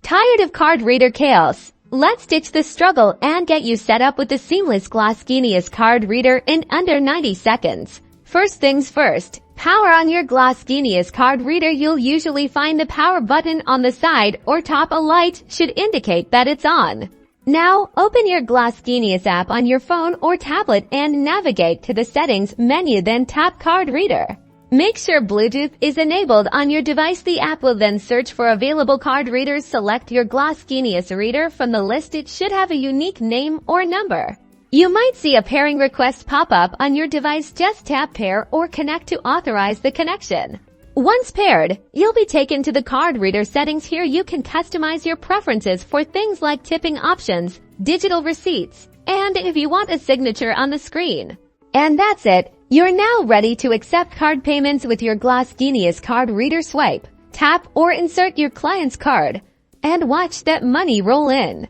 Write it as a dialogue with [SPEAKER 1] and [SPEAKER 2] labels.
[SPEAKER 1] Tired of card reader chaos? Let's ditch the struggle and get you set up with the seamless GlossGenius card reader in under 90 seconds. First things first, power on your GlossGenius card reader. You'll usually find the power button on the side or top. A light should indicate that it's on. Now, open your GlossGenius app on your phone or tablet and navigate to the settings menu, then tap card reader. Make sure Bluetooth is enabled on your device. The app will then search for available card readers. Select your GlossGenius reader from the list. It should have a unique name or number. You might see a pairing request pop up on your device. Just tap pair or connect to authorize the connection. Once paired, you'll be taken to the card reader settings. Here you can customize your preferences for things like tipping options, digital receipts, and if you want a signature on the screen. And that's it. You're now ready to accept card payments with your GlossGenius card reader. Swipe, tap, or insert your client's card, and watch that money roll in.